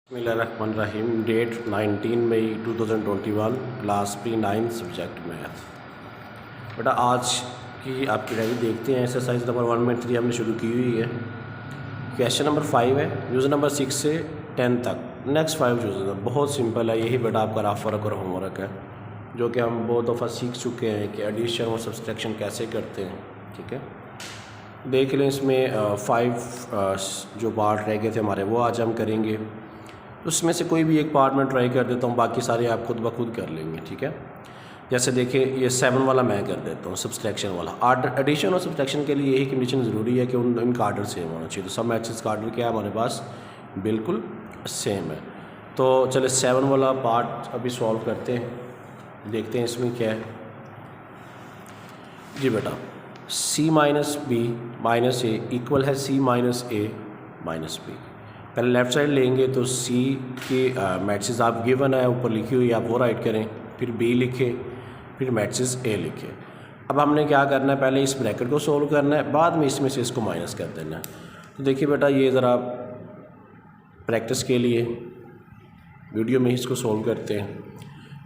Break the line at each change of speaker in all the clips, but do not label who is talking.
बिस्मिल्लाहिर्रहमानिर्रहीम। डेट 19 मई 2021, class P9 subject math. बेटा आज की आपकी डायरी देखते हैं। एक्सरसाइज नंबर 1 में 3 हमने शुरू की हुई है। क्वेश्चन नंबर 5 है, यूज़र नंबर 6 से 10 तक। नेक्स्ट 5 यूज़र बहुत सिंपल है। यही बेटा आपका रफ वर्क और होमवर्क है जो कि हम बहुत दफ़ा सीख चुके हैं कि एडिशन और सब्सट्रैक्शन कैसे करते हैं। ठीक है, देख लें। इसमें 5 जो पार्ट रह गए थे हमारे वो आज हम करेंगे। उसमें से कोई भी एक पार्ट में ट्राई कर देता हूँ, बाकी सारे आप खुद ब खुद कर लेंगे। ठीक है, जैसे देखिए ये 7 वाला मैं कर देता हूँ, सब्सट्रैक्शन वाला। आर्डर एडिशन और सब्सट्रैक्शन के लिए यही कंडीशन ज़रूरी है कि इनका आर्डर सेम होना चाहिए। तो सब मैचेस का आर्डर क्या है हमारे पास, बिल्कुल सेम है। तो चले 7 वाला पार्ट अभी सॉल्व करते हैं, देखते हैं इसमें क्या है। जी बेटा, c माइनस बी माइनस ए इक्वल है c माइनस ए माइनस बी। पहले लेफ़्ट साइड लेंगे तो c के मैट्रिक्स आप गिवन है ऊपर लिखी हुई है, आप वो राइट करें, फिर b लिखें, फिर मैट्रिक्स a लिखें। अब हमने क्या करना है, पहले इस ब्रैकेट को सोल्व करना है, बाद में इसमें से इसको माइनस कर देना है। तो देखिए बेटा, ये ज़रा प्रैक्टिस के लिए वीडियो में इसको सोल्व करते हैं।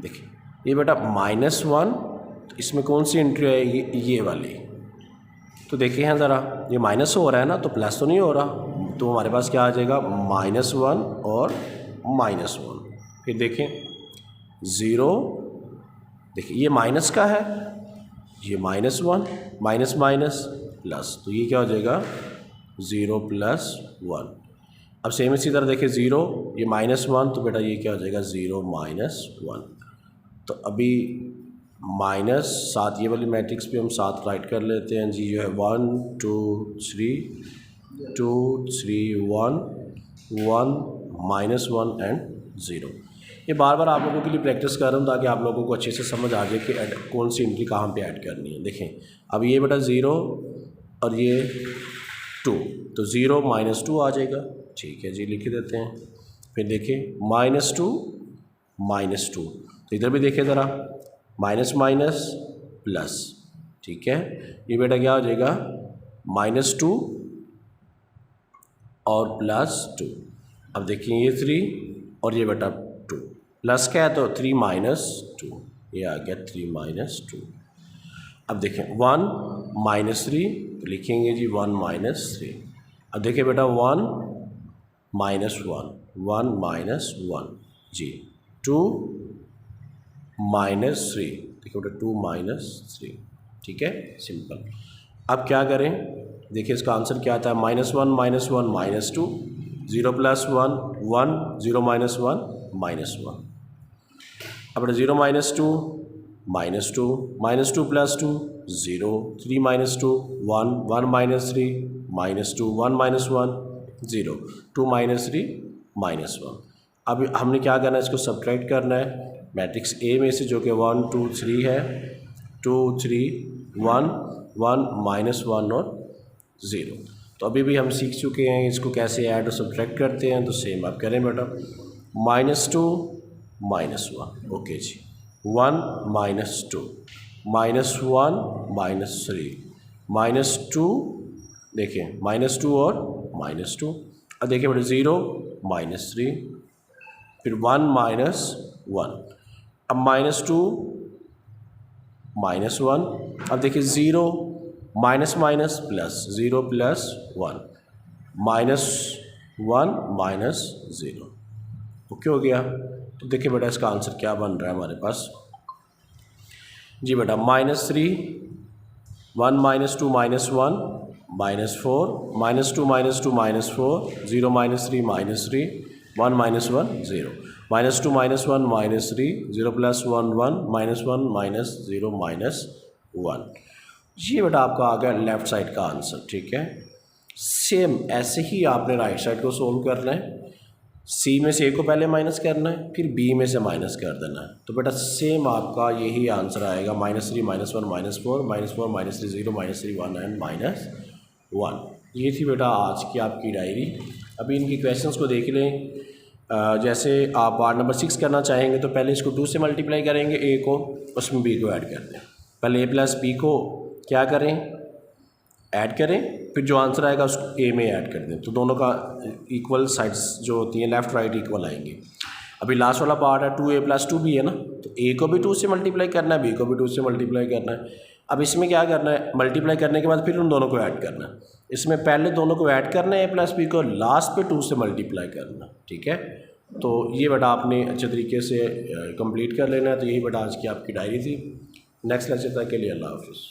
देखिए ये बेटा -1, इसमें कौन सी एंट्री आएगी, ये वाली। तो देखिए हैं ज़रा, ये माइनस हो रहा है ना, तो प्लस तो नहीं हो रहा। तो हमारे पास क्या आ जाएगा, -1 और -1। फिर देखें 0, देखिए ये माइनस का है, ये -1 माइनस माइनस प्लस, तो ये क्या हो जाएगा 0 + 1। अब सेम इसी तरह देखिए 0, ये -1, तो बेटा ये क्या हो जाएगा 0 - 1। तो अभी माइनस 7, ये वाली मैट्रिक्स पे हम 7 राइट कर लेते हैं जी। जो है 1 2 3 2 3 1 1 -1 एंड 0। ये बार बार आप लोगों के लिए प्रैक्टिस कर रहा हूँ ताकि आप लोगों को अच्छे से समझ आ जाए कि कौन सी एंट्री कहाँ पे ऐड करनी है। देखें अब ये बेटा 0 और ये 2, तो 0 - 2 आ जाएगा। ठीक है जी, लिख देते हैं। फिर देखें -2 -2, तो इधर भी देखें ज़रा, माइनस माइनस प्लस। ठीक है, ये बेटा क्या हो जाएगा -2 और +2। अब देखिए ये 3 और ये बेटा 2, प्लस क्या है तो 3 - 2, ये आ गया 3 - 2। अब देखें 1 -3, तो लिखेंगे जी 1 -3। अब देखिए बेटा 1 -1 1 -1 जी, 2 -3, देखिए बेटा 2 -3। ठीक है, सिंपल। अब क्या करें, देखिए इसका आंसर क्या आता है, -1 -1 -2, 0 + 1 1, 0 - 1 -1। अब बेटा 0 - 2 -2 -2 + 2 0, 3 - 2 1 1 -3 -2 1 -1 0, 2 -3 -1। अब हमने क्या करना है, इसको सब्ट्रैक्ट करना है मैट्रिक्स ए में से, जो कि 1 2 3 है, 2 3 1 1 -1 और 0। तो अभी भी हम सीख चुके हैं इसको कैसे ऐड और सब्ट्रैक्ट करते हैं। तो सेम आप करें बेटा, -2 -1, ओके जी, 1 -2 -1 -3 -2, देखिए -2 और -2। अब देखिए बेटा 0 -3, फिर 1 -1, अब -2 -1। अब देखिए 0 माइनस माइनस प्लस, 0 + 1 -1 -0, ओके हो गया। तो देखिए बेटा इसका आंसर क्या बन रहा है हमारे पास जी बेटा, -3 1 -2 -1 -4 -2 -2 -4 0 -3 -3 1 -1 0 -2 -1 -3 0 + 1 1 -1 -0 -1। ये बेटा आपका आ गया लेफ़्ट साइड का आंसर। ठीक है, सेम ऐसे ही आपने राइट साइड को सोल्व करना है। सी में से ए को पहले माइनस करना है, फिर बी में से माइनस कर देना है। तो बेटा सेम आपका यही आंसर आएगा, -3 -1 -4 -4 -3 0 -3 1 एंड -1। ये थी बेटा आज की आपकी डायरी। अभी इनकी क्वेश्चंस को देख लें। जैसे आप पार्ट नंबर 6 करना चाहेंगे तो पहले इसको 2 से मल्टीप्लाई करेंगे ए को, उसमें बी को ऐड कर दें। पहले a + b को क्या करें, ऐड करें, फिर जो आंसर आएगा उसको ए में ऐड कर दें, तो दोनों का इक्वल साइड्स जो होती हैं लेफ़्ट राइट इक्वल आएंगे। अभी लास्ट वाला पार्ट है 2a + 2b है ना, तो a को भी 2 से मल्टीप्लाई करना है, b को भी 2 से मल्टीप्लाई करना है। अब इसमें क्या करना है, मल्टीप्लाई करने के बाद फिर उन दोनों को ऐड करना है। इसमें पहले दोनों को ऐड करना है a + b को, लास्ट पे 2 से मल्टीप्लाई करना, ठीक है। तो ये बेटा आपने अच्छे तरीके से कंप्लीट कर लेना है। तो यही बेटा आज की आपकी डायरी थी। नेक्स्ट लेक्चर तक के लिए अल्लाह हाफ़िज़।